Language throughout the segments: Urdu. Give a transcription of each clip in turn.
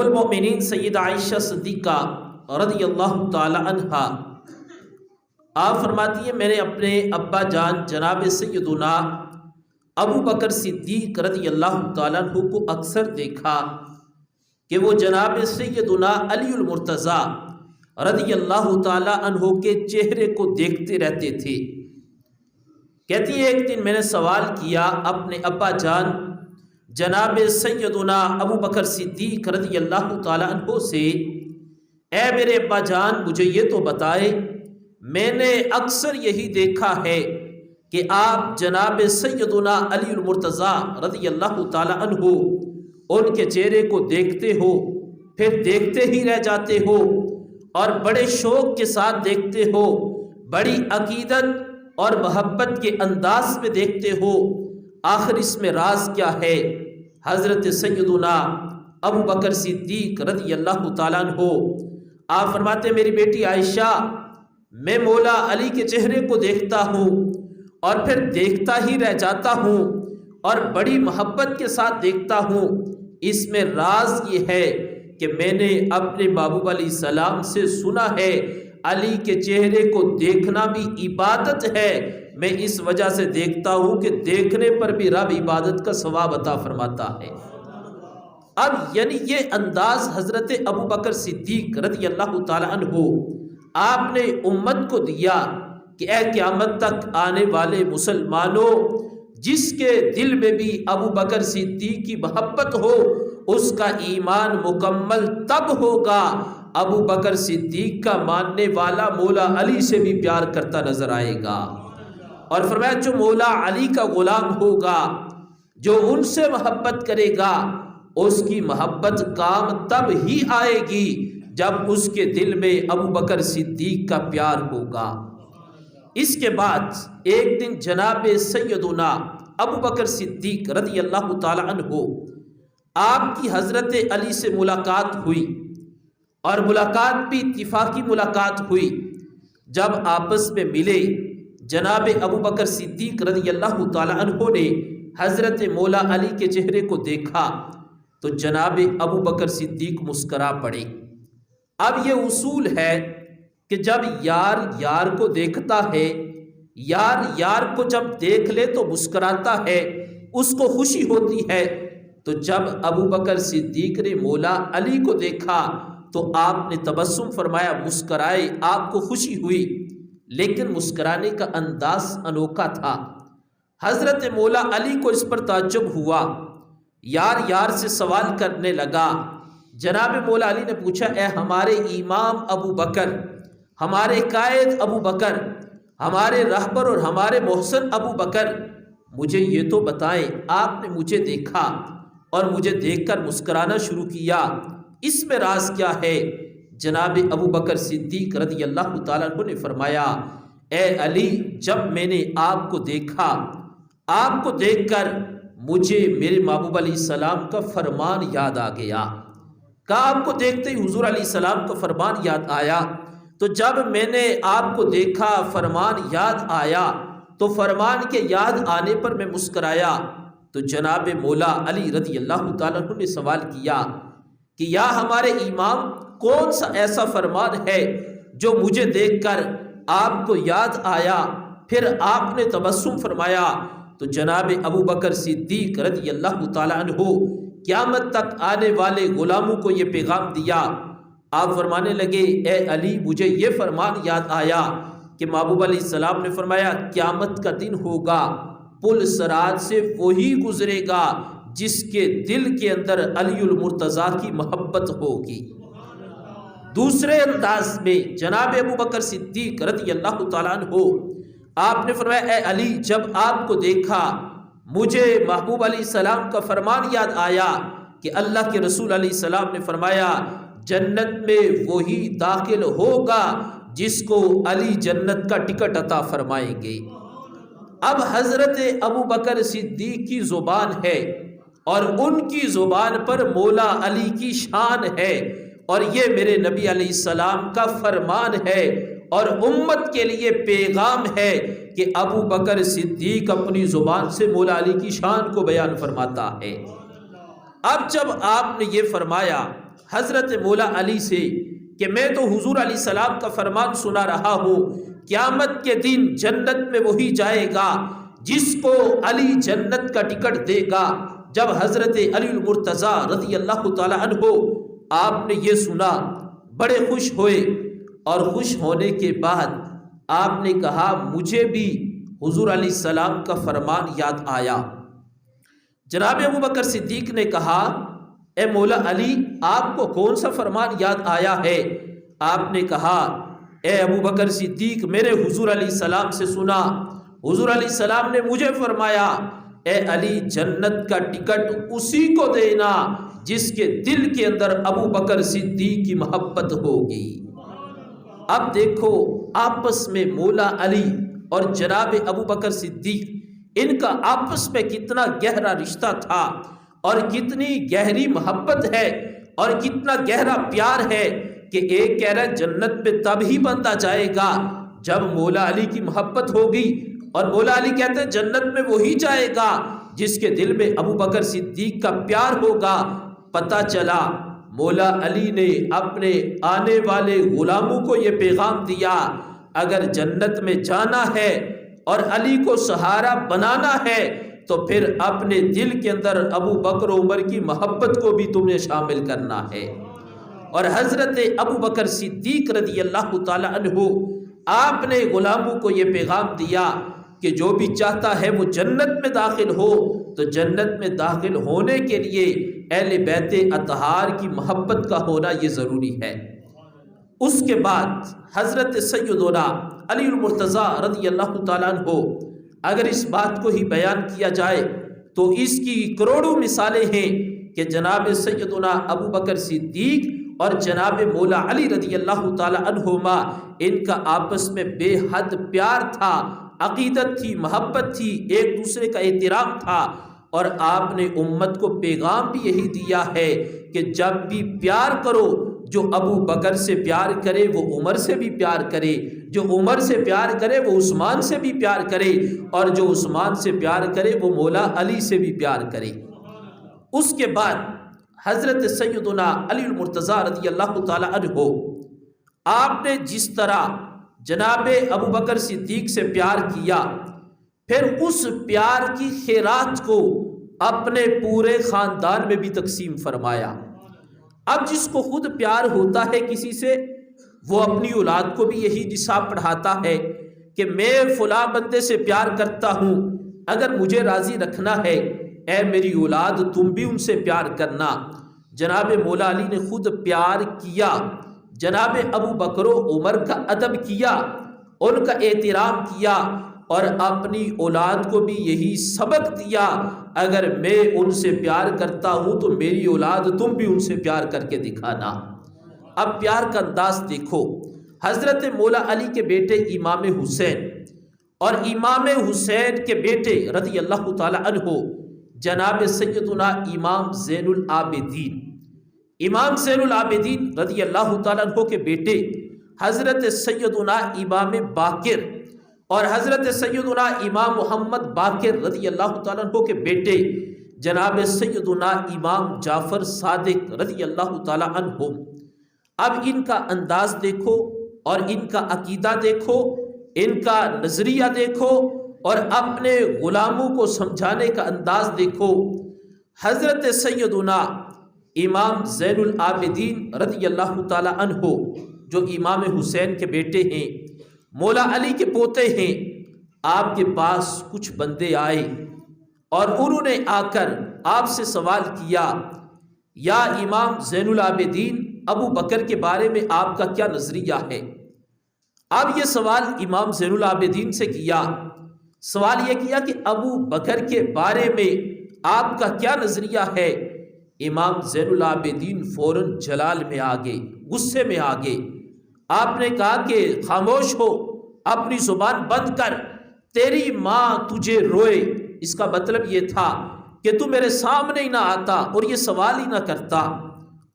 المؤمنین سیدہ عائشہ صدیقہ رضی اللہ تعالی عنہا آپ فرماتی ہیں میں نے اپنے ابا جان جناب سیدنا ابو بکر صدیق رضی اللہ تعالیٰ عنہ کو اکثر دیکھا کہ وہ جناب سیدنا علی المرتضیٰ رضی اللہ تعالیٰ عنہ کے چہرے کو دیکھتے رہتے تھے۔ کہتی ہے ایک دن میں نے سوال کیا اپنے ابا جان جناب سیدنا ابو بکر صدیق رضی اللہ تعالیٰ عنہ سے، اے میرے ابا جان مجھے یہ تو بتائے، میں نے اکثر یہی دیکھا ہے کہ آپ جناب سیدنا علی المرتضیٰ رضی اللہ تعالیٰ عنہ ان کے چہرے کو دیکھتے ہو، پھر دیکھتے ہی رہ جاتے ہو اور بڑے شوق کے ساتھ دیکھتے ہو، بڑی عقیدت اور محبت کے انداز میں دیکھتے ہو، آخر اس میں راز کیا ہے؟ حضرت سیدنا ابو بکر صدیق رضی اللہ تعالیٰ عنہ آپ فرماتے میری بیٹی عائشہ، میں مولا علی کے چہرے کو دیکھتا ہوں اور پھر دیکھتا ہی رہ جاتا ہوں اور بڑی محبت کے ساتھ دیکھتا ہوں، اس میں راز یہ ہے کہ میں نے اپنے محبوب علیہ السلام سے سنا ہے علی کے چہرے کو دیکھنا بھی عبادت ہے، میں اس وجہ سے دیکھتا ہوں کہ دیکھنے پر بھی رب عبادت کا ثواب عطا فرماتا ہے۔ اب یعنی یہ انداز حضرت ابو بکر صدیق رضی اللہ تعالیٰ عنہ آپ نے امت کو دیا کہ اے قیامت تک آنے والے مسلمانوں، جس کے دل میں بھی ابو بکر صدیق کی محبت ہو اس کا ایمان مکمل تب ہوگا ابو بکر صدیق کا ماننے والا مولا علی سے بھی پیار کرتا نظر آئے گا۔ اور فرمایا جو مولا علی کا غلام ہوگا، جو ان سے محبت کرے گا، اس کی محبت کام تب ہی آئے گی جب اس کے دل میں ابو بکر صدیق کا پیار ہوگا۔ اس کے بعد ایک دن جناب سیدنا ابو بکر صدیق رضی اللہ تعالی عنہ آپ کی حضرت علی سے ملاقات ہوئی، اور ملاقات بھی اتفاقی ملاقات ہوئی۔ جب آپس میں ملے جناب ابو بکر صدیق رضی اللہ تعالی عنہ نے حضرت مولا علی کے چہرے کو دیکھا تو جناب ابو بکر صدیق مسکرا پڑے۔ اب یہ اصول ہے کہ جب یار یار کو دیکھتا ہے، یار یار کو جب دیکھ لے تو مسکراتا ہے، اس کو خوشی ہوتی ہے۔ تو جب ابو بکر صدیق نے مولا علی کو دیکھا تو آپ نے تبسم فرمایا، مسکرائے، آپ کو خوشی ہوئی، لیکن مسکرانے کا انداز انوکھا تھا۔ حضرت مولا علی کو اس پر تعجب ہوا، یار یار سے سوال کرنے لگا۔ جناب مولا علی نے پوچھا، اے ہمارے امام ابو بکر، ہمارے قائد ابو بکر، ہمارے رہبر اور ہمارے محسن ابو بکر، مجھے یہ تو بتائیں، آپ نے مجھے دیکھا اور مجھے دیکھ کر مسکرانا شروع کیا، اس میں راز کیا ہے؟ جناب ابو بکر صدیق رضی اللہ تعالیٰ عنہ نے فرمایا، اے علی، جب میں نے آپ کو دیکھا، آپ کو دیکھ کر مجھے میرے محبوب علیہ السلام کا فرمان یاد آ گیا۔ کہا آپ کو دیکھتے ہی حضور علیہ السلام کا فرمان یاد آیا۔ تو جب میں نے آپ کو دیکھا، فرمان یاد آیا، تو فرمان کے یاد آنے پر میں مسکرایا۔ تو جناب مولا علی رضی اللہ تعالیٰ عنہ نے سوال کیا کہ یا ہمارے امام، کون سا ایسا فرمان ہے جو مجھے دیکھ کر آپ کو یاد آیا، پھر آپ نے تبسم فرمایا؟ تو جناب ابو بکر صدیق رضی اللہ تعالیٰ عنہ قیامت تک آنے والے غلاموں کو یہ پیغام دیا۔ آپ فرمانے لگے، اے علی، مجھے یہ فرمان یاد آیا کہ محبوب علیہ السلام نے فرمایا قیامت کا دن ہوگا، پل صراط سے وہی گزرے گا جس کے دل کے اندر علی المرتضیٰ کی محبت ہوگی۔ دوسرے انداز میں جناب ابو بکر صدیق رضی اللہ تعالیٰ عنہ آپ نے فرمایا، اے علی، جب آپ کو دیکھا مجھے محبوب علیہ السلام کا فرمان یاد آیا کہ اللہ کے رسول علیہ السلام نے فرمایا جنت میں وہی داخل ہوگا جس کو علی جنت کا ٹکٹ عطا فرمائیں گے۔ اب حضرت ابو بکر صدیق کی زبان ہے اور ان کی زبان پر مولا علی کی شان ہے، اور یہ میرے نبی علیہ السلام کا فرمان ہے اور امت کے لیے پیغام ہے کہ ابو بکر صدیق اپنی زبان سے مولا علی کی شان کو بیان فرماتا ہے۔ اب جب آپ نے یہ فرمایا حضرت مولا علی سے کہ میں تو حضور علیہ السلام کا فرمان سنا رہا ہوں، قیامت کے دن جنت میں وہی جائے گا جس کو علی جنت کا ٹکٹ دے گا۔ جب حضرت علی المرتضیٰ رضی اللہ تعالی عنہ آپ نے یہ سنا، بڑے خوش ہوئے، اور خوش ہونے کے بعد آپ نے کہا مجھے بھی حضور علیہ السلام کا فرمان یاد آیا۔ جناب ابوبکر صدیق نے کہا اے مولا علی آپ کو کون سا فرمان یاد آیا ہے؟ آپ نے کہا اے ابوبکر صدیق میرے حضور علیہ السلام سے سنا، حضور علیہ السلام نے مجھے فرمایا اے علی جنت کا ٹکٹ اسی کو دینا جس کے دل کے اندر ابوبکر صدیق کی محبت ہوگی۔ اب دیکھو آپس میں مولا علی اور جناب ابوبکر صدیق ان کا آپس میں کتنا گہرا رشتہ تھا، اور کتنی گہری محبت ہے، اور کتنا گہرا پیار ہے کہ ایک کہہ رہا ہے جنت میں تب ہی بندہ جائے گا جب مولا علی کی محبت ہوگی، اور مولا علی کہتے ہیں جنت میں وہی جائے گا جس کے دل میں ابوبکر صدیق کا پیار ہوگا۔ پتہ چلا مولا علی نے اپنے آنے والے غلاموں کو یہ پیغام دیا اگر جنت میں جانا ہے اور علی کو سہارا بنانا ہے تو پھر اپنے دل کے اندر ابو بکر عمر کی محبت کو بھی تم نے شامل کرنا ہے۔ اور حضرت ابو بکر صدیق رضی اللہ تعالی عنہ آپ نے غلاموں کو یہ پیغام دیا کہ جو بھی چاہتا ہے وہ جنت میں داخل ہو، تو جنت میں داخل ہونے کے لیے اہل بیت اطہار کی محبت کا ہونا یہ ضروری ہے۔ اس کے بعد حضرت سیدنا علی المرتضیٰ رضی اللہ تعالیٰ عنہ، اگر اس بات کو ہی بیان کیا جائے تو اس کی کروڑوں مثالیں ہیں کہ جناب سیدنا ابو بکر صدیق اور جناب مولا علی رضی اللہ تعالیٰ عنہما ان کا آپس میں بے حد پیار تھا، عقیدت تھی، محبت تھی، ایک دوسرے کا احترام تھا۔ اور آپ نے امت کو پیغام بھی یہی دیا ہے کہ جب بھی پیار کرو، جو ابو بکر سے پیار کرے وہ عمر سے بھی پیار کرے، جو عمر سے پیار کرے وہ عثمان سے بھی پیار کرے، اور جو عثمان سے پیار کرے وہ مولا علی سے بھی پیار کرے۔ اس کے بعد حضرت سیدنا علی المرتضیٰ رضی اللہ تعالی عنہ آپ نے جس طرح جناب ابو بکر صدیق سے پیار کیا، پھر اس پیار کی خیرات کو اپنے پورے خاندان میں بھی تقسیم فرمایا۔ اب جس کو خود پیار ہوتا ہے کسی سے، وہ اپنی اولاد کو بھی یہی نصاب پڑھاتا ہے کہ میں فلاں بندے سے پیار کرتا ہوں، اگر مجھے راضی رکھنا ہے اے میری اولاد تم بھی ان سے پیار کرنا۔ جناب مولا علی نے خود پیار کیا، جناب ابو بکر و عمر کا ادب کیا، ان کا احترام کیا، اور اپنی اولاد کو بھی یہی سبق دیا اگر میں ان سے پیار کرتا ہوں تو میری اولاد تم بھی ان سے پیار کر کے دکھانا۔ اب پیار کا انداز دیکھو، حضرت مولا علی کے بیٹے امام حسین اور امام حسین کے بیٹے رضی اللہ تعالی عنہ جناب سیدنا امام زین العابدین، امام زین العابدین رضی اللہ تعالیٰ عنہ کے بیٹے حضرت سیدنا امام باقر اور حضرت سیدنا امام محمد باقر رضی اللہ تعالیٰ عنہ کے بیٹے جناب سیدنا امام جعفر صادق رضی اللہ تعالیٰ عنہ۔ اب ان کا انداز دیکھو اور ان کا عقیدہ دیکھو، ان کا نظریہ دیکھو، اور اپنے غلاموں کو سمجھانے کا انداز دیکھو۔ حضرت سیدنا امام زین العابدین رضی اللہ تعالی عنہ جو امام حسین کے بیٹے ہیں، مولا علی کے پوتے ہیں، آپ کے پاس کچھ بندے آئے اور انہوں نے آ کر آپ سے سوال کیا یا امام زین العابدین ابو بکر کے بارے میں آپ کا کیا نظریہ ہے؟ اب یہ سوال امام زین العابدین سے کیا، سوال یہ کیا کہ ابو بکر کے بارے میں آپ کا کیا نظریہ ہے؟ امام زین العابدین فوراً جلال میں آگے، غصے میں آگے۔ آپ نے کہا کہ خاموش ہو، اپنی زبان بند کر، تیری ماں تجھے روئے۔ اس کا مطلب یہ تھا کہ تو میرے سامنے ہی نہ آتا اور یہ سوال ہی نہ کرتا۔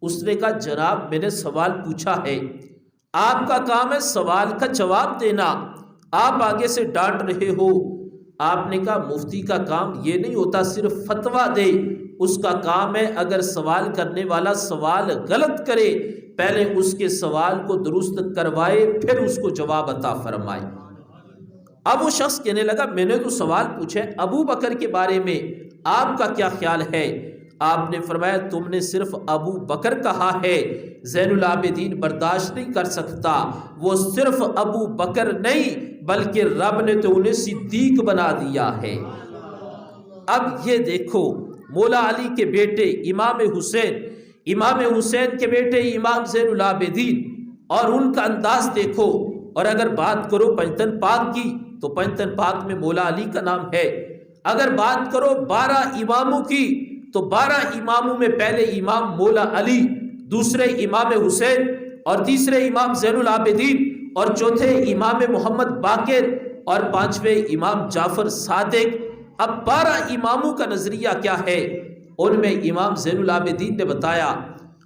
اس نے کہا جناب میں نے سوال پوچھا ہے، آپ کا کام ہے سوال کا جواب دینا، آپ آگے سے ڈانٹ رہے ہو۔ آپ نے کہا مفتی کا کام یہ نہیں ہوتا صرف فتویٰ دے، اس کا کام ہے اگر سوال کرنے والا سوال غلط کرے پہلے اس کے سوال کو درست کروائے پھر اس کو جواب عطا فرمائے۔ اب وہ شخص کہنے لگا میں نے تو سوال پوچھے ابو بکر کے بارے میں، آپ کا کیا خیال ہے؟ آپ نے فرمایا تم نے صرف ابو بکر کہا ہے، زین العابدین برداشت نہیں کر سکتا، وہ صرف ابو بکر نہیں بلکہ رب نے تو انہیں صدیق بنا دیا ہے۔ اب یہ دیکھو مولا علی کے بیٹے امام حسین کے بیٹے امام زین العابدین، اور ان کا انداز دیکھو۔ اور اگر بات کرو پنجتن پاک کی تو پنجتن پاک میں مولا علی کا نام ہے۔ اگر بات کرو 12 اماموں کی تو 12 اماموں میں پہلے امام مولا علی، دوسرے امام حسین، اور تیسرے امام زین العابدین، اور چوتھے امام محمد باقر، اور پانچویں امام جعفر صادق۔ اب 12 اماموں کا نظریہ کیا ہے؟ ان میں امام زین العابدین نے بتایا،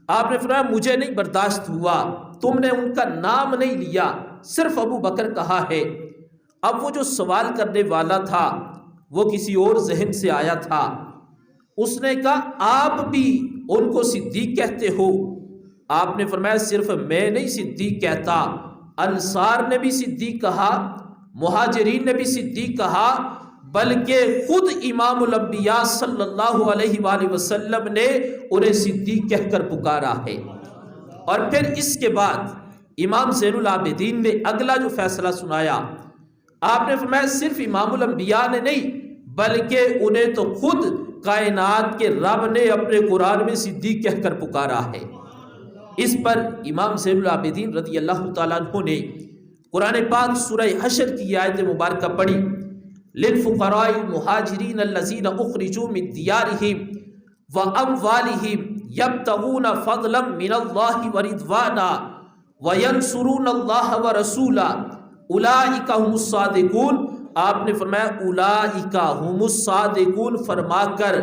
آپ نے فرمایا مجھے نہیں برداشت ہوا، تم نے ان کا نام نہیں لیا، صرف ابو بکر کہا ہے۔ اب وہ جو سوال کرنے والا تھا وہ کسی اور ذہن سے آیا تھا، اس نے کہا آپ بھی ان کو صدیق کہتے ہو؟ آپ نے فرمایا صرف میں نہیں صدیق کہتا، انصار نے بھی صدیق کہا، مہاجرین نے بھی صدیق کہا، بلکہ خود امام الانبیاء صلی اللہ علیہ وآلہ وسلم نے انہیں صدیق کہہ کر پکارا ہے۔ اور پھر اس کے بعد امام زین العابدین نے اگلا جو فیصلہ سنایا، آپ نے فرمایا صرف امام الانبیاء نے نہیں بلکہ انہیں تو خود کائنات کے رب نے اپنے قرآن میں صدیق کہہ کر پکارا ہے۔ اس پر امام زین العابدین رضی اللہ تعالیٰ عنہ نے قرآن پاک سورہ حشر کی آیت مبارکہ پڑھی، للفقراء المہاجرین الذین اخرجوا من دیارہم واموالہم یبتغون فضلا من اللہ ورضوانا وینصرون اللہ ورسولہ اولئک هم الصادقون۔ آپ نے فرمایا اولئک هم الصادقون فرما کر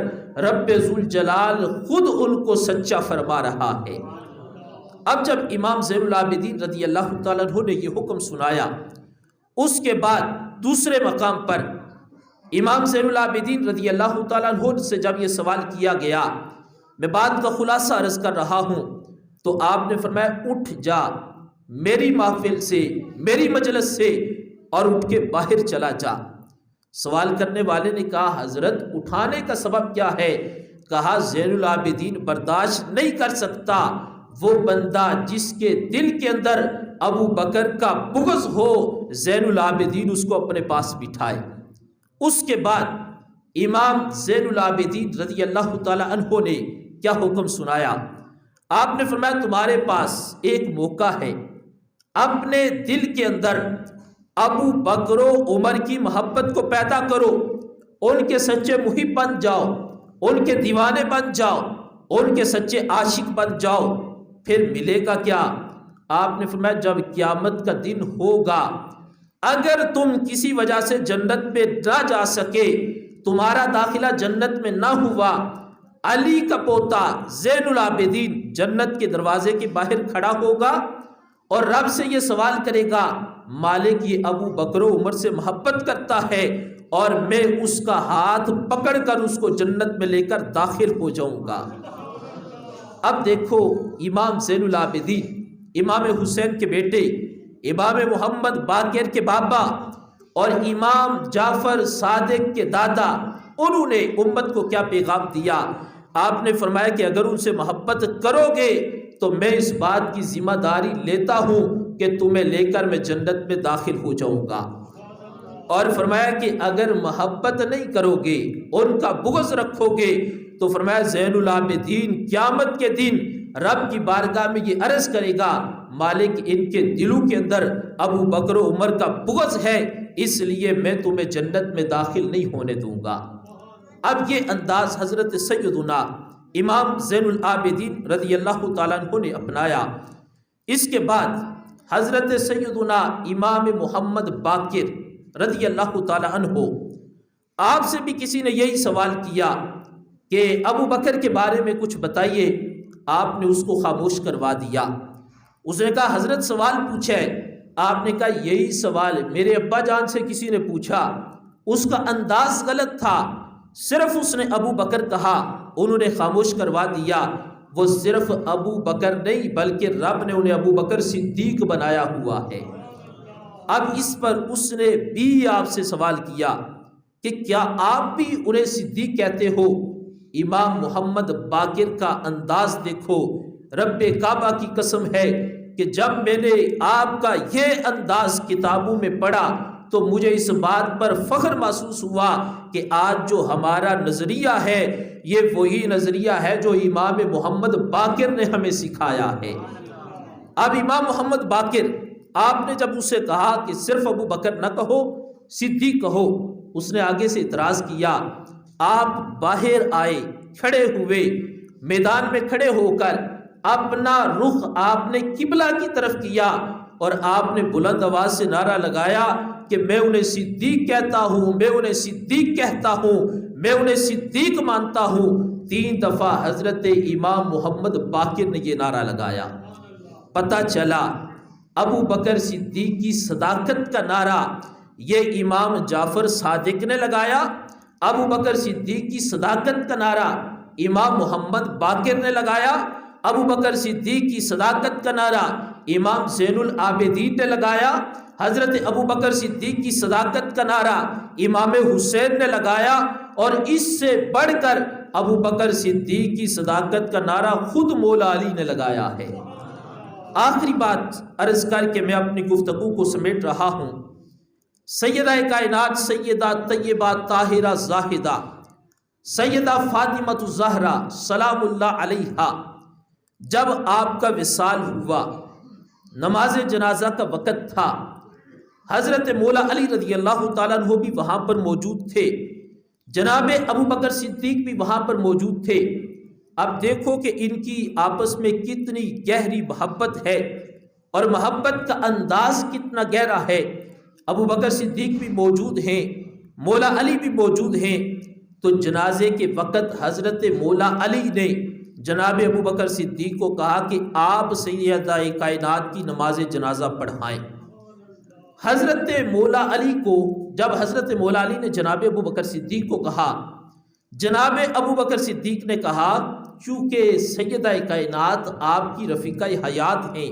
رب ذوالجلال خود ان کو سچا فرما رہا ہے۔ اب جب امام زین العابدین رضی اللہ تعالیٰ عنہ نے یہ حکم سنایا، اس کے بعد دوسرے مقام پر امام زین العابدین رضی اللہ تعالیٰ عنہ سے جب یہ سوال کیا گیا، میں بات کا خلاصہ عرض کر رہا ہوں، تو آپ نے فرمایا اٹھ جا میری محفل سے، میری مجلس سے، اور اٹھ کے باہر چلا جا۔ سوال کرنے والے نے کہا حضرت اٹھانے کا سبب کیا ہے؟ کہا زین العابدین برداشت نہیں کر سکتا وہ بندہ جس کے دل کے اندر ابو بکر کا بغض ہو، زین العابدین اس کو اپنے پاس بٹھائے۔ اس کے بعد امام زین العابدین رضی اللہ تعالی عنہ نے کیا حکم سنایا؟ آپ نے فرمایا تمہارے پاس ایک موقع ہے، اپنے دل کے اندر ابو بکر و عمر کی محبت کو پیدا کرو، ان کے سچے محب بن جاؤ، ان کے دیوانے بن جاؤ، ان کے سچے عاشق بن جاؤ، پھر ملے گا کیا؟ آپ نے فرمایا جب قیامت کا دن ہوگا اگر تم کسی وجہ سے جنت میں نہ جا سکے، تمہارا داخلہ جنت میں نہ ہوا، علی کا پوتا زین العابدین جنت کے دروازے کے باہر کھڑا ہوگا اور رب سے یہ سوال کرے گا مالک یہ ابو بکر و عمر سے محبت کرتا ہے اور میں اس کا ہاتھ پکڑ کر اس کو جنت میں لے کر داخل ہو جاؤں گا۔ اب دیکھو امام زین العابدین، امام حسین کے بیٹے، امام محمد باقر کے بابا اور امام جعفر صادق کے دادا، انہوں نے امت کو کیا پیغام دیا؟ آپ نے فرمایا کہ اگر ان سے محبت کرو گے تو میں اس بات کی ذمہ داری لیتا ہوں کہ تمہیں لے کر میں جنت میں داخل ہو جاؤں گا، اور فرمایا کہ اگر محبت نہیں کرو گے، ان کا بغض رکھو گے، تو فرمایا زین العابدین قیامت کے دن رب کی بارگاہ میں یہ عرض کرے گا مالک ان کے دلوں کے اندر ابو بکر و عمر کا بغض ہے، اس لیے میں تمہیں جنت میں داخل نہیں ہونے دوں گا۔ اب یہ انداز حضرت سیدنا امام زین العابدین رضی اللہ تعالیٰ عنہ نے اپنایا۔ اس کے بعد حضرت سیدنا امام محمد باقر رضی اللہ تعالیٰ عنہ، آپ سے بھی کسی نے یہی سوال کیا کہ ابو بکر کے بارے میں کچھ بتائیے، آپ نے اس کو خاموش کروا دیا۔ اس نے کہا حضرت سوال پوچھا ہے، آپ نے کہا یہی سوال میرے ابا جان سے کسی نے پوچھا، اس کا انداز غلط تھا، صرف اس نے ابو بکر کہا انہوں نے خاموش کروا دیا، وہ صرف ابو بکر نہیں بلکہ رب نے انہیں ابو بکر صدیق بنایا ہوا ہے۔ اب اس پر اس نے بھی آپ سے سوال کیا کہ کیا آپ بھی انہیں صدیق کہتے ہو؟ امام محمد باقر کا انداز دیکھو، رب کعبہ کی قسم ہے کہ جب میں نے آپ کا یہ انداز کتابوں میں پڑھا تو مجھے اس بات پر فخر محسوس ہوا کہ آج جو ہمارا نظریہ ہے یہ وہی نظریہ ہے جو امام محمد باقر نے ہمیں سکھایا ہے۔ اب امام محمد باقر، آپ نے جب اسے کہا کہ صرف ابو بکر نہ کہو، صدیق کہو، اس نے آگے سے اعتراض کیا۔ آپ باہر آئے، کھڑے ہوئے، میدان میں کھڑے ہو کر اپنا رخ آپ نے قبلہ کی طرف کیا اور آپ نے بلند آواز سے نعرہ لگایا کہ میں انہیں صدیق کہتا ہوں، میں انہیں صدیق کہتا ہوں، میں انہیں صدیق مانتا ہوں۔ 3 دفعہ حضرت امام محمد باقر نے یہ نعرہ لگایا۔ پتہ چلا ابو بکر صدیق کی صداقت کا نعرہ یہ امام جعفر صادق نے لگایا، ابو بکر صدیق کی صداقت کا نعرہ امام محمد باقر نے لگایا، ابو بکر صدیق کی صداقت کا نعرہ امام زین العابدین نے لگایا، حضرت ابو بکر صدیق کی صداقت کا نعرہ امام حسین نے لگایا، اور اس سے بڑھ کر ابو بکر صدیق کی صداقت کا نعرہ خود مولا علی نے لگایا ہے۔ آخری بات عرض کر کے میں اپنی گفتگو کو سمیٹ رہا ہوں۔ سیدہ کائنات سیدہ طیبہ طاہرہ زاہدہ سیدہ فاطمہ الزہرا سلام اللہ علیہا، جب آپ کا وصال ہوا، نماز جنازہ کا وقت تھا، حضرت مولا علی رضی اللہ تعالیٰ عنہ بھی وہاں پر موجود تھے، جناب ابو بکر صدیق بھی وہاں پر موجود تھے۔ اب دیکھو کہ ان کی آپس میں کتنی گہری محبت ہے اور محبت کا انداز کتنا گہرا ہے۔ ابو بکر صدیق بھی موجود ہیں، مولا علی بھی موجود ہیں، تو جنازے کے وقت حضرت مولا علی نے جناب ابو بکر صدیق کو کہا کہ آپ سیدہ کائنات کی نماز جنازہ پڑھائیں۔ حضرت مولا علی کو جب حضرت مولا علی نے جناب ابو بکر صدیق کو کہا، جناب ابو بکر صدیق نے کہا چونکہ سیدہ کائنات آپ کی رفیقہ حیات ہیں،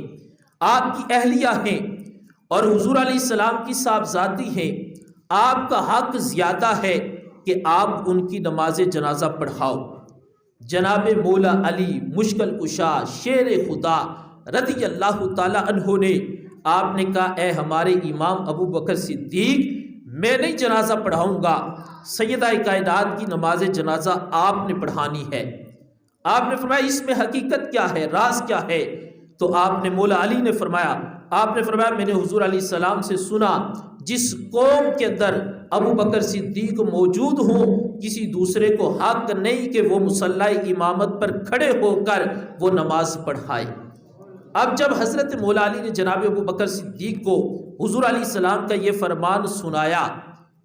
آپ کی اہلیہ ہیں اور حضور علیہ السلام کی صاحبزادی ہیں، آپ کا حق زیادہ ہے کہ آپ ان کی نماز جنازہ پڑھاؤ۔ جناب مولا علی مشکل کشا شیر خدا رضی اللہ تعالی عنہ نے آپ نے کہا اے ہمارے امام ابو بکر صدیق، میں نہیں جنازہ پڑھاؤں گا، سیدہ کائنات کی نماز جنازہ آپ نے پڑھانی ہے۔ آپ نے فرمایا اس میں حقیقت کیا ہے، راز کیا ہے؟ تو آپ نے مولا علی نے فرمایا میں نے حضور علیہ السلام سے سنا جس قوم کے اندر ابو بکر صدیق موجود ہوں کسی دوسرے کو حق نہیں کہ وہ مصلی امامت پر کھڑے ہو کر وہ نماز پڑھائے۔ اب جب حضرت مولا علی نے جناب ابو بکر صدیق کو حضور علیہ السلام کا یہ فرمان سنایا،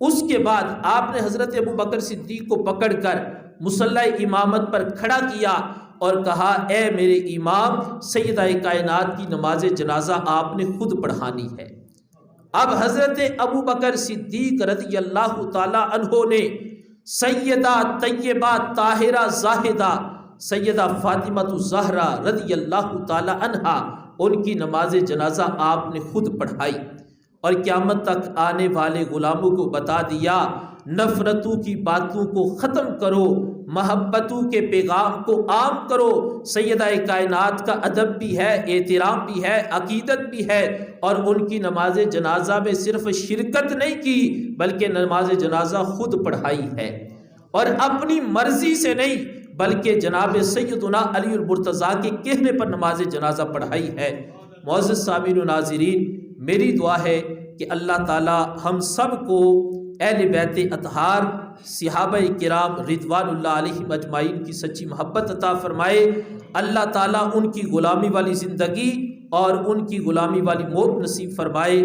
اس کے بعد آپ نے حضرت ابو بکر صدیق کو پکڑ کر مصلی امامت پر کھڑا کیا اور کہا اے میرے امام، سیدہ کائنات کی نماز جنازہ آپ نے خود پڑھانی ہے۔ اب حضرت ابو بکر صدیق رضی اللہ تعالی عنہ نے سیدہ طیبہ طاہرہ زاہدہ سیدہ فاطمہ الزہرا رضی اللہ تعالی عنہا ان کی نماز جنازہ آپ نے خود پڑھائی اور قیامت تک آنے والے غلاموں کو بتا دیا نفرتوں کی باتوں کو ختم کرو، محبتوں کے پیغام کو عام کرو۔ سیدہ کائنات کا ادب بھی ہے، احترام بھی ہے، عقیدت بھی ہے، اور ان کی نماز جنازہ میں صرف شرکت نہیں کی بلکہ نماز جنازہ خود پڑھائی ہے، اور اپنی مرضی سے نہیں بلکہ جناب سیدنا علی المرتضیٰ کے کہنے پر نماز جنازہ پڑھائی ہے۔ معزز سامعین و ناظرین، میری دعا ہے کہ اللہ تعالی ہم سب کو اہل بیت اطہار صحابہ کرام رضوان اللہ علیہم اجمعین کی سچی محبت عطا فرمائے۔ اللہ تعالیٰ ان کی غلامی والی زندگی اور ان کی غلامی والی موت نصیب فرمائے۔